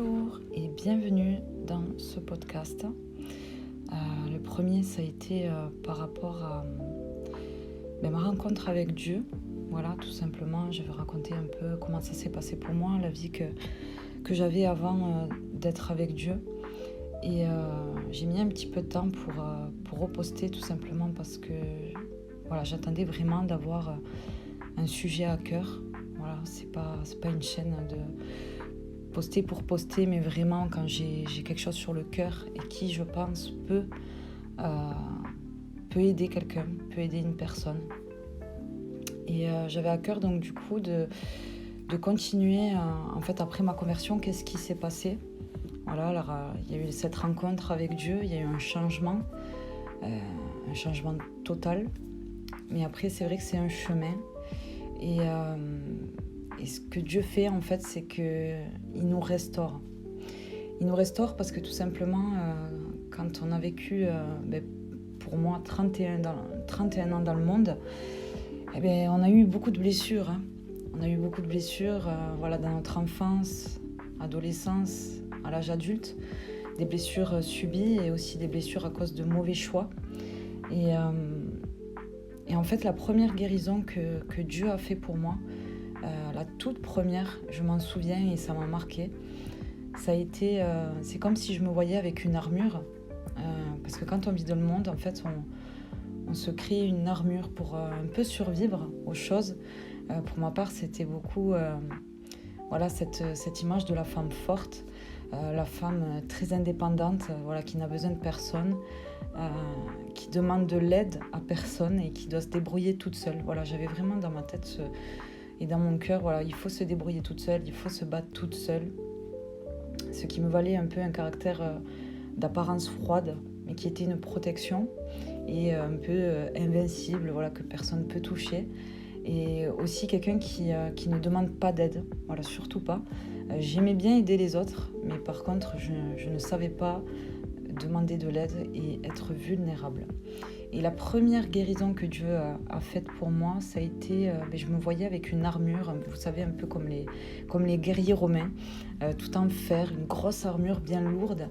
Bonjour et bienvenue dans ce podcast. Le premier, ça a été par rapport à ma rencontre avec Dieu. Voilà, tout simplement, je vais raconter un peu comment ça s'est passé pour moi, la vie que j'avais avant d'être avec Dieu. Et j'ai mis un petit peu de temps pour reposter, tout simplement parce que voilà, j'attendais vraiment d'avoir un sujet à cœur. Voilà, c'est pas une chaîne de poster pour poster, mais vraiment quand j'ai quelque chose sur le cœur et qui, je pense, peut aider quelqu'un, peut aider une personne. Et j'avais à cœur donc du coup de continuer, en fait après ma conversion, qu'est-ce qui s'est passé. Voilà, alors il y a eu cette rencontre avec Dieu, il y a eu un changement total. Mais après, c'est vrai que c'est un chemin. Et ce que Dieu fait, en fait, c'est qu'il nous restaure. Il nous restaure parce que tout simplement, quand on a vécu, pour moi, 31 ans dans le monde, on a eu beaucoup de blessures. On a eu beaucoup de blessures dans notre enfance, adolescence, à l'âge adulte. Des blessures subies et aussi des blessures à cause de mauvais choix. Et en fait, la première guérison que Dieu a fait pour moi, la toute première, je m'en souviens et ça m'a marqué, ça a été, c'est comme si je me voyais avec une armure, parce que quand on vit dans le monde, en fait, on se crée une armure pour un peu survivre aux choses. Pour ma part, c'était beaucoup cette image de la femme forte, la femme très indépendante, qui n'a besoin de personne, qui demande de l'aide à personne et qui doit se débrouiller toute seule. Voilà, j'avais vraiment dans ma tête et dans mon cœur, il faut se débrouiller toute seule, il faut se battre toute seule. Ce qui me valait un peu un caractère d'apparence froide, mais qui était une protection et un peu invincible, que personne ne peut toucher. Et aussi quelqu'un qui ne demande pas d'aide, surtout pas. J'aimais bien aider les autres, mais par contre, je ne savais pas demander de l'aide et être vulnérable. Et la première guérison que Dieu a faite pour moi, ça a été, je me voyais avec une armure, vous savez, un peu comme les guerriers romains, tout en fer, une grosse armure bien lourde.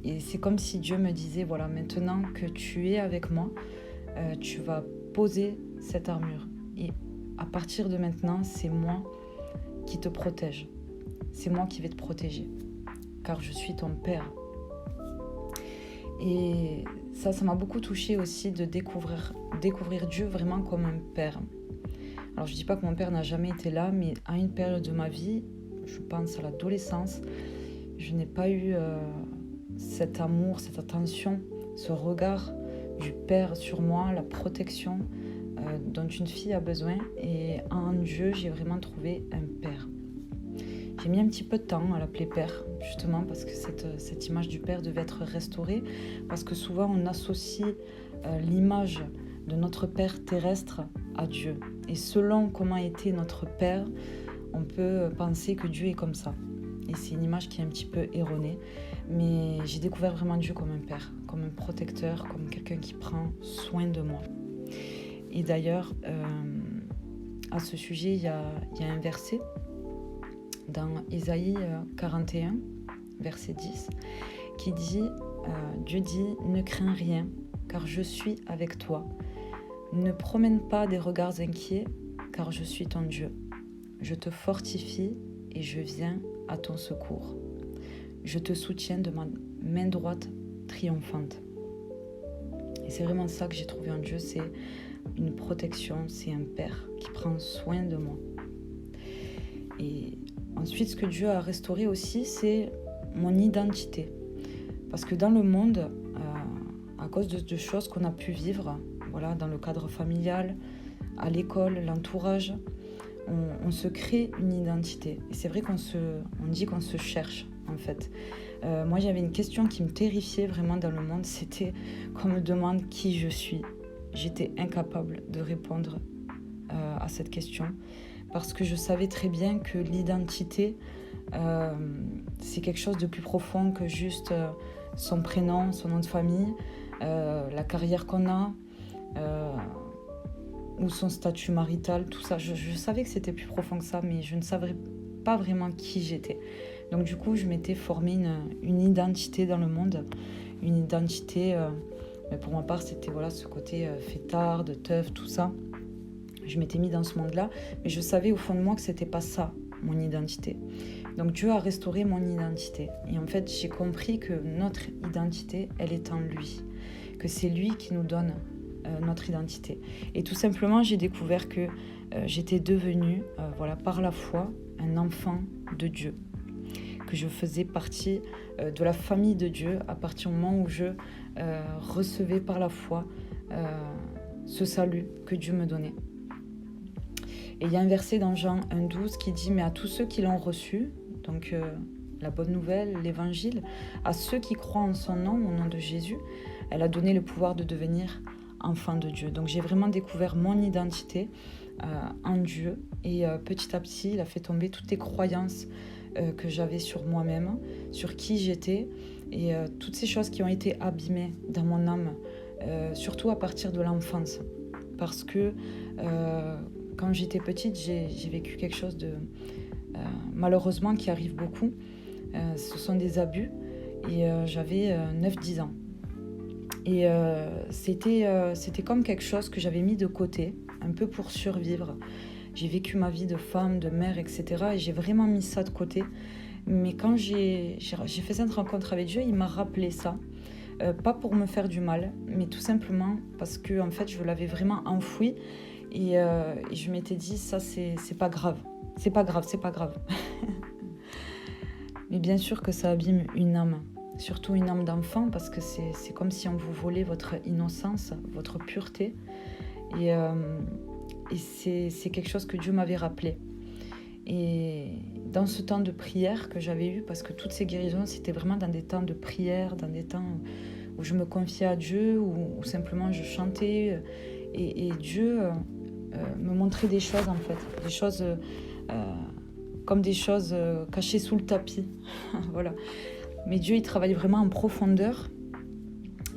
Et c'est comme si Dieu me disait, voilà, maintenant que tu es avec moi, tu vas poser cette armure. Et à partir de maintenant, c'est moi qui te protège. C'est moi qui vais te protéger, car je suis ton Père. Et ça m'a beaucoup touchée aussi de découvrir Dieu vraiment comme un père. Alors je dis pas que mon père n'a jamais été là, mais à une période de ma vie, je pense à l'adolescence, je n'ai pas eu cet amour, cette attention, ce regard du père sur moi, la protection dont une fille a besoin. Et en Dieu, j'ai vraiment trouvé un père. J'ai mis un petit peu de temps à l'appeler père, justement parce que cette image du père devait être restaurée, parce que souvent on associe l'image de notre père terrestre à Dieu. Et selon comment était notre père, on peut penser que Dieu est comme ça. Et c'est une image qui est un petit peu erronée. Mais j'ai découvert vraiment Dieu comme un père, comme un protecteur, comme quelqu'un qui prend soin de moi. Et d'ailleurs, à ce sujet, il y a un verset dans Isaïe 41, verset 10, qui dit, Dieu dit, « Ne crains rien, car je suis avec toi. Ne promène pas des regards inquiets, car je suis ton Dieu. Je te fortifie et je viens à ton secours. Je te soutiens de ma main droite triomphante. » Et c'est vraiment ça que j'ai trouvé en Dieu, c'est une protection, c'est un père qui prend soin de moi. Et ensuite, ce que Dieu a restauré aussi, c'est mon identité. Parce que dans le monde, à cause de choses qu'on a pu vivre, dans le cadre familial, à l'école, l'entourage, on se crée une identité. Et c'est vrai qu'on dit qu'on se cherche, en fait. Moi, j'avais une question qui me terrifiait vraiment dans le monde, c'était qu'on me demande qui je suis. J'étais incapable de répondre à cette question, parce que je savais très bien que l'identité, c'est quelque chose de plus profond que juste son prénom, son nom de famille, la carrière qu'on a, ou son statut marital, tout ça. Je savais que c'était plus profond que ça, mais je ne savais pas vraiment qui j'étais. Donc du coup, je m'étais formé une identité dans le monde, une identité, mais pour ma part, c'était ce côté fêtard, teuf, tout ça. Je m'étais mis dans ce monde-là, mais je savais au fond de moi que c'était pas ça, mon identité. Donc Dieu a restauré mon identité. Et en fait, j'ai compris que notre identité, elle est en lui. Que c'est lui qui nous donne notre identité. Et tout simplement, j'ai découvert que j'étais devenue, par la foi, un enfant de Dieu. Que je faisais partie de la famille de Dieu à partir du moment où je recevais par la foi ce salut que Dieu me donnait. Et il y a un verset dans Jean 1,12 qui dit « Mais à tous ceux qui l'ont reçu, donc la bonne nouvelle, l'évangile, à ceux qui croient en son nom, au nom de Jésus, elle a donné le pouvoir de devenir enfant de Dieu. » Donc j'ai vraiment découvert mon identité en Dieu. Et petit à petit, il a fait tomber toutes les croyances que j'avais sur moi-même, sur qui j'étais, et toutes ces choses qui ont été abîmées dans mon âme, surtout à partir de l'enfance. Parce que quand j'étais petite, j'ai vécu quelque chose de malheureusement qui arrive beaucoup. Ce sont des abus, et j'avais 9-10 ans. Et c'était comme quelque chose que j'avais mis de côté, un peu pour survivre. J'ai vécu ma vie de femme, de mère, etc. Et j'ai vraiment mis ça de côté. Mais quand j'ai fait cette rencontre avec Dieu, il m'a rappelé ça. Pas pour me faire du mal, mais tout simplement parce que en fait, je l'avais vraiment enfoui. Et je m'étais dit, ça, c'est pas grave. C'est pas grave, c'est pas grave. Mais bien sûr que ça abîme une âme. Surtout une âme d'enfant, parce que c'est comme si on vous volait votre innocence, votre pureté. Et c'est quelque chose que Dieu m'avait rappelé. Et dans ce temps de prière que j'avais eu, parce que toutes ces guérisons, c'était vraiment dans des temps de prière, dans des temps où je me confiais à Dieu, où simplement je chantais. Et Dieu me montrait des choses, en fait. Des choses comme des choses cachées sous le tapis. Voilà. Mais Dieu, il travaille vraiment en profondeur.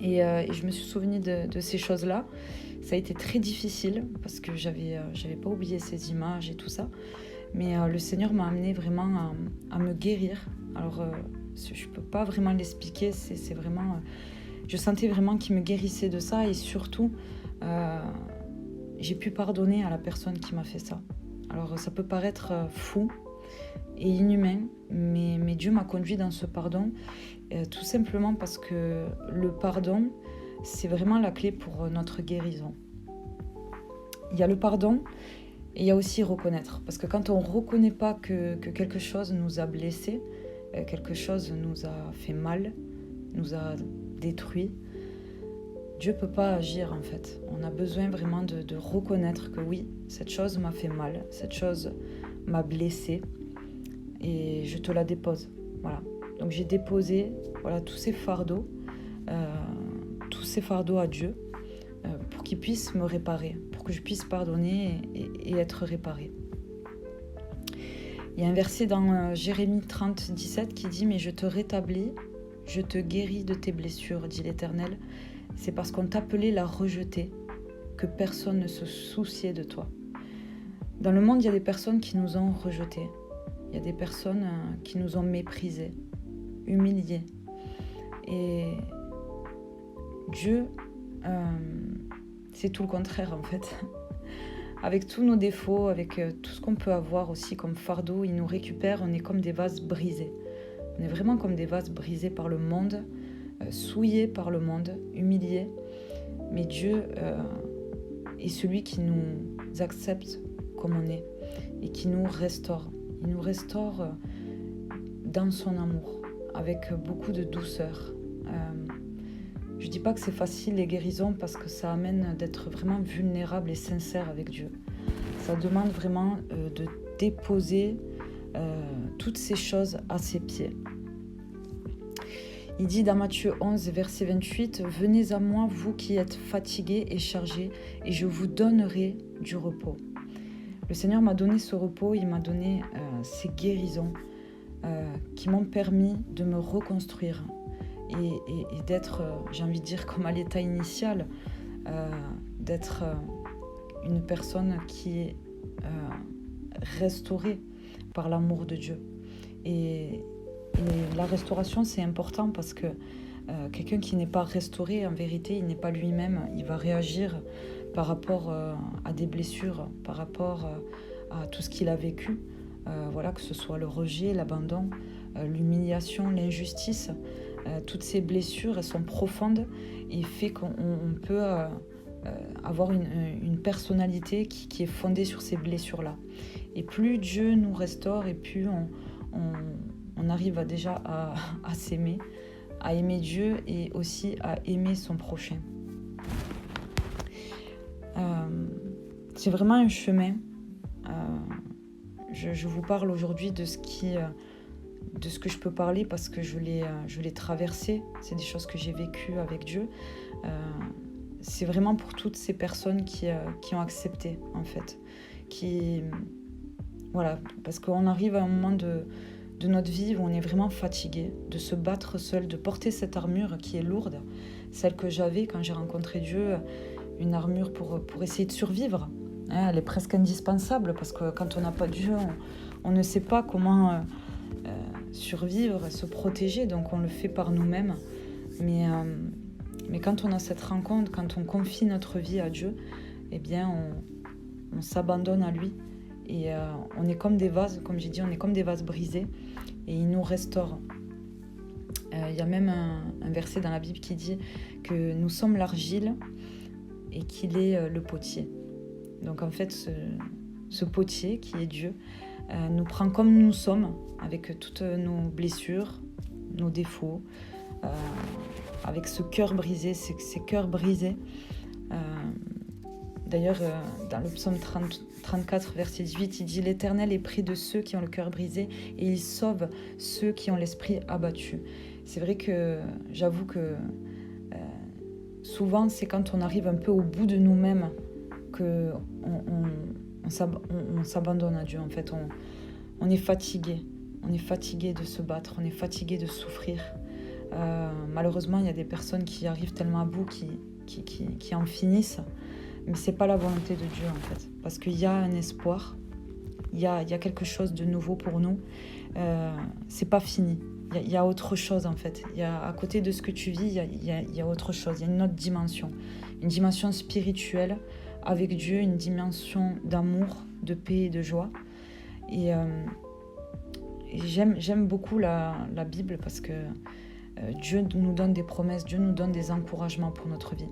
Et je me suis souvenue de ces choses-là. Ça a été très difficile parce que j'avais pas oublié ces images et tout ça. Mais le Seigneur m'a amené vraiment à me guérir. Alors, je ne peux pas vraiment l'expliquer. C'est vraiment... je sentais vraiment qu'il me guérissait de ça. Et surtout, j'ai pu pardonner à la personne qui m'a fait ça. Alors, ça peut paraître fou et inhumain, mais Dieu m'a conduit dans ce pardon, tout simplement parce que le pardon, c'est vraiment la clé pour notre guérison. Il y a le pardon et il y a aussi reconnaître. Parce que quand on ne reconnaît pas que quelque chose nous a blessés, quelque chose nous a fait mal, nous a détruit, Dieu ne peut pas agir en fait. On a besoin vraiment de reconnaître que oui, cette chose m'a fait mal, cette chose m'a blessé et je te la dépose. Voilà. Donc j'ai déposé tous ces fardeaux à Dieu pour qu'il puisse me réparer, pour que je puisse pardonner et être réparée. Il y a un verset dans Jérémie 30, 17 qui dit « Mais je te rétablis, je te guéris de tes blessures, dit l'Éternel. C'est parce qu'on t'appelait la rejetée que personne ne se souciait de toi. » Dans le monde, il y a des personnes qui nous ont rejetés. Il y a des personnes qui nous ont méprisés, humiliés. Et Dieu, c'est tout le contraire en fait. Avec tous nos défauts, avec tout ce qu'on peut avoir aussi comme fardeau, il nous récupère, on est comme des vases brisés. On est vraiment comme des vases brisés par le monde, souillés par le monde, humiliés. Mais Dieu est celui qui nous accepte comme on est et qui nous restaure. Il nous restaure dans son amour, avec beaucoup de douceur. Je ne dis pas que c'est facile les guérisons parce que ça amène d'être vraiment vulnérable et sincère avec Dieu. Ça demande vraiment de déposer toutes ces choses à ses pieds. Il dit dans Matthieu 11, verset 28, « Venez à moi, vous qui êtes fatigués et chargés, et je vous donnerai du repos. » Le Seigneur m'a donné ce repos, il m'a donné ces guérisons qui m'ont permis de me reconstruire et d'être, j'ai envie de dire, comme à l'état initial, d'être une personne qui est restaurée par l'amour de Dieu. Et Et la restauration, c'est important parce que quelqu'un qui n'est pas restauré, en vérité, il n'est pas lui-même. Il va réagir par rapport à des blessures, par rapport à tout ce qu'il a vécu. Voilà, que ce soit le rejet, l'abandon, l'humiliation, l'injustice. Toutes ces blessures, elles sont profondes et fait qu'on peut avoir une personnalité qui est fondée sur ces blessures-là. Et plus Dieu nous restaure et plus on arrive à s'aimer, à aimer Dieu et aussi à aimer son prochain. C'est vraiment un chemin. Je vous parle aujourd'hui de ce que je peux parler parce que je l'ai traversé. C'est des choses que j'ai vécues avec Dieu. C'est vraiment pour toutes ces personnes qui ont accepté, en fait. Voilà, parce qu'on arrive à un moment de notre vie où on est vraiment fatigué de se battre seul, de porter cette armure qui est lourde, celle que j'avais quand j'ai rencontré Dieu, une armure pour essayer de survivre. Elle est presque indispensable parce que quand on n'a pas Dieu, on ne sait pas comment survivre, se protéger, donc on le fait par nous-mêmes. Mais quand on a cette rencontre, quand on confie notre vie à Dieu, eh bien on s'abandonne à lui. Et on est comme des vases, comme j'ai dit, on est comme des vases brisés et il nous restaure. Il y a même un verset dans la Bible qui dit que nous sommes l'argile et qu'il est le potier. Donc en fait, ce potier qui est Dieu nous prend comme nous sommes, avec toutes nos blessures, nos défauts, avec ce cœur brisé, ces cœurs brisés. D'ailleurs, dans le psaume 34, verset 18, il dit « L'Éternel est près de ceux qui ont le cœur brisé et il sauve ceux qui ont l'esprit abattu. » C'est vrai que j'avoue que souvent, c'est quand on arrive un peu au bout de nous-mêmes qu'on s'abandonne à Dieu. En fait, on est fatigué. On est fatigué de se battre, on est fatigué de souffrir. Malheureusement, il y a des personnes qui arrivent tellement à bout, qui en finissent. Mais c'est pas la volonté de Dieu, en fait. Parce qu'il y a un espoir, il y a quelque chose de nouveau pour nous. C'est pas fini. Il y a autre chose, en fait. À côté de ce que tu vis, il y a autre chose. Il y a une autre dimension. Une dimension spirituelle avec Dieu, une dimension d'amour, de paix et de joie. Et j'aime beaucoup la Bible parce que Dieu nous donne des promesses, Dieu nous donne des encouragements pour notre vie.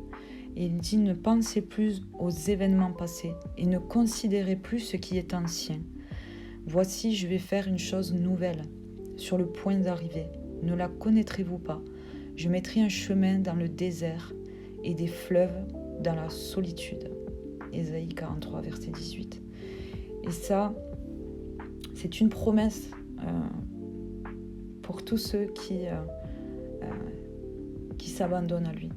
Et il dit « Ne pensez plus aux événements passés et ne considérez plus ce qui est ancien. Voici, je vais faire une chose nouvelle, sur le point d'arriver. Ne la connaîtrez-vous pas? Je mettrai un chemin dans le désert et des fleuves dans la solitude. » Ésaïe 43, verset 18. Et ça, c'est une promesse pour tous ceux qui s'abandonnent à lui,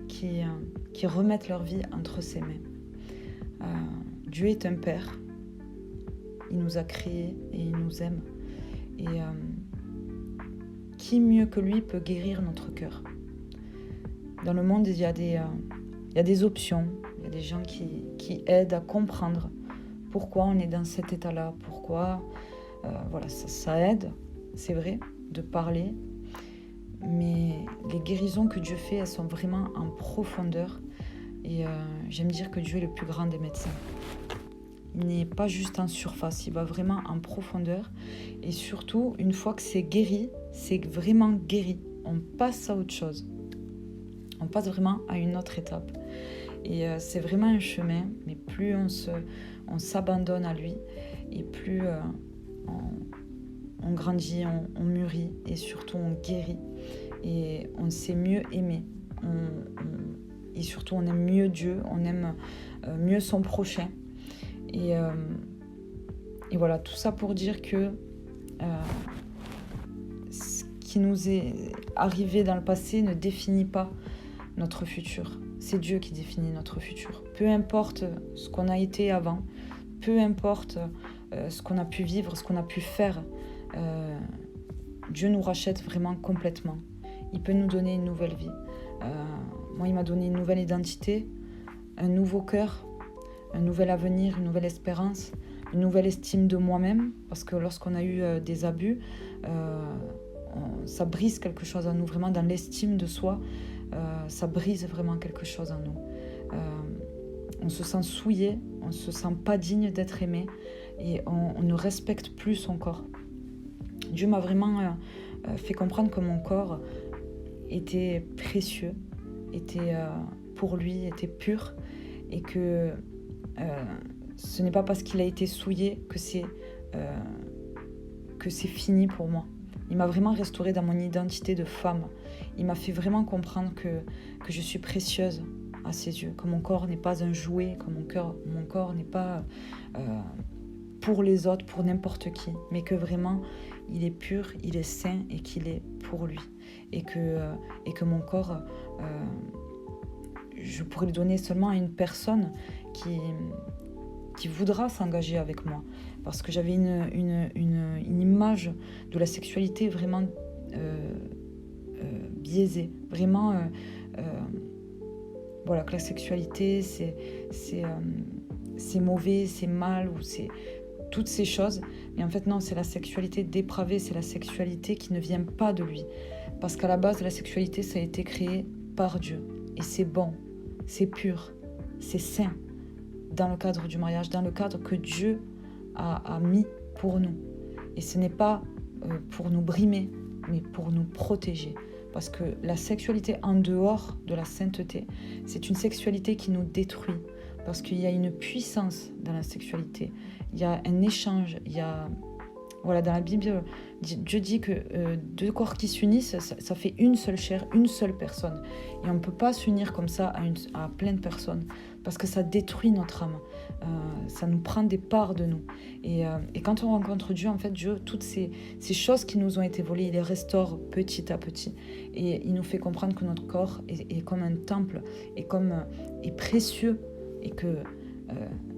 qui remettent leur vie entre ses mains. Dieu est un Père. Il nous a créés et il nous aime. Et qui mieux que lui peut guérir notre cœur? Dans le monde, il y a des options. Il y a des gens qui aident à comprendre pourquoi on est dans cet état-là, pourquoi... voilà, ça aide, c'est vrai, de parler. Mais les guérisons que Dieu fait, elles sont vraiment en profondeur. Et j'aime dire que Dieu est le plus grand des médecins. Il n'est pas juste en surface, il va vraiment en profondeur. Et surtout, une fois que c'est guéri, c'est vraiment guéri. On passe à autre chose. On passe vraiment à une autre étape. Et c'est vraiment un chemin, mais plus on s'abandonne à lui, et plus on grandit, on mûrit, et surtout on guérit. Et on sait mieux aimer. Et surtout, on aime mieux Dieu, on aime mieux son prochain. Et voilà, tout ça pour dire que ce qui nous est arrivé dans le passé ne définit pas notre futur. C'est Dieu qui définit notre futur. Peu importe ce qu'on a été avant, peu importe ce qu'on a pu vivre, ce qu'on a pu faire, Dieu nous rachète vraiment complètement. Il peut nous donner une nouvelle vie. Moi, il m'a donné une nouvelle identité, un nouveau cœur, un nouvel avenir, une nouvelle espérance. une nouvelle estime de moi-même, parce que lorsqu'on a eu des abus, ça brise quelque chose en nous, vraiment dans l'estime de soi, ça brise vraiment quelque chose en nous. On se sent souillé, on ne se sent pas digne d'être aimé et on ne respecte plus son corps. Dieu m'a vraiment fait comprendre que mon corps était précieux, était pour lui, était pur et que ce n'est pas parce qu'il a été souillé que c'est fini pour moi. Il m'a vraiment restaurée dans mon identité de femme. Il m'a fait vraiment comprendre que je suis précieuse à ses yeux, que mon corps n'est pas un jouet, que mon corps n'est pas pour les autres, pour n'importe qui, mais que vraiment il est pur, il est saint et qu'il est pour lui. Et que mon corps, je pourrais le donner seulement à une personne qui voudra s'engager avec moi. Parce que j'avais une image de la sexualité vraiment biaisée. Vraiment, voilà, que la sexualité, c'est mauvais, c'est mal, ou c'est toutes ces choses. Mais en fait, non, c'est la sexualité dépravée, c'est la sexualité qui ne vient pas de lui. Parce qu'à la base, la sexualité, ça a été créé par Dieu. Et c'est bon, c'est pur, c'est sain. Dans le cadre du mariage, dans le cadre que Dieu a mis pour nous. Et ce n'est pas pour nous brimer, mais pour nous protéger. Parce que la sexualité en dehors de la sainteté, c'est une sexualité qui nous détruit. Parce qu'il y a une puissance dans la sexualité. Il y a un échange. Il y a... Voilà, dans la Bible, Dieu dit que deux corps qui s'unissent, ça fait une seule chair, une seule personne. Et on ne peut pas s'unir comme ça à plein de personnes. Parce que ça détruit notre âme. Ça nous prend des parts de nous. Et quand on rencontre Dieu, en fait, Dieu, toutes ces choses qui nous ont été volées, il les restaure petit à petit. Et il nous fait comprendre que notre corps est comme un temple, est précieux. Et que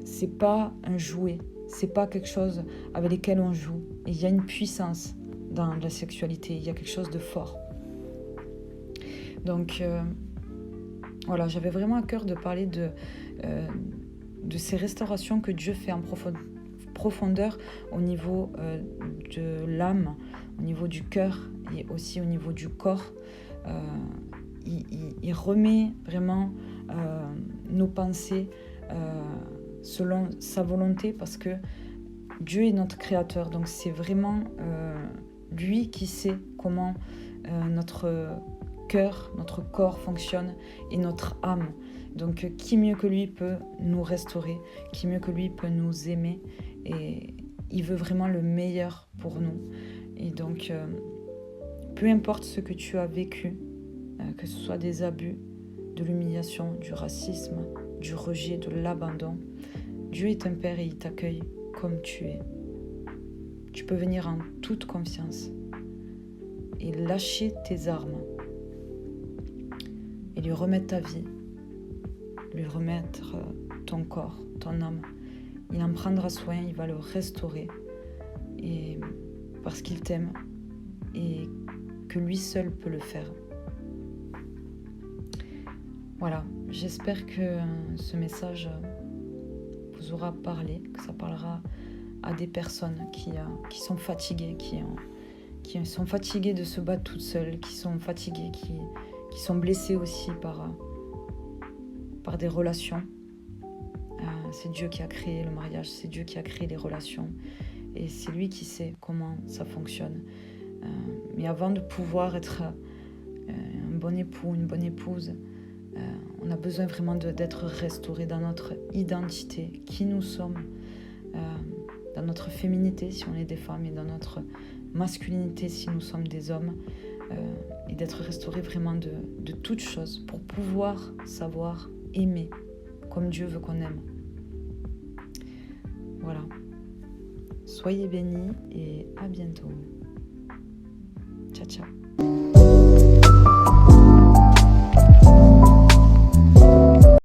c'est pas un jouet, c'est pas quelque chose avec lequel on joue. Et il y a une puissance dans la sexualité, il y a quelque chose de fort. Donc voilà, j'avais vraiment à cœur de parler de ces restaurations que Dieu fait en profondeur au niveau de l'âme, au niveau du cœur et aussi au niveau du corps. Il remet vraiment nos pensées selon sa volonté, parce que Dieu est notre créateur, donc c'est vraiment lui qui sait comment notre cœur, notre corps fonctionne et notre âme. Donc qui mieux que lui peut nous restaurer, qui mieux que lui peut nous aimer, et il veut vraiment le meilleur pour nous. Et donc peu importe ce que tu as vécu, que ce soit des abus, de l'humiliation, du racisme, du rejet, de l'abandon, Dieu est un Père et il t'accueille comme tu es. Tu peux venir en toute confiance et lâcher tes armes et lui remettre ta vie, lui remettre ton corps, ton âme. Il en prendra soin, il va le restaurer, et parce qu'il t'aime et que lui seul peut le faire. Voilà, j'espère que ce message vous aura parlé, que ça parlera à des personnes qui sont fatiguées, qui sont fatiguées de se battre toutes seules, qui sont fatiguées, qui sont blessées aussi par des relations. C'est Dieu qui a créé le mariage, c'est Dieu qui a créé les relations, et c'est lui qui sait comment ça fonctionne. Mais avant de pouvoir être un bon époux, une bonne épouse, on a besoin vraiment d'être restauré dans notre identité, qui nous sommes, dans notre féminité si on est des femmes, et dans notre masculinité si nous sommes des hommes, et d'être restauré vraiment de toutes choses pour pouvoir savoir aimer comme Dieu veut qu'on aime. Voilà. Soyez bénis et à bientôt. Ciao, ciao.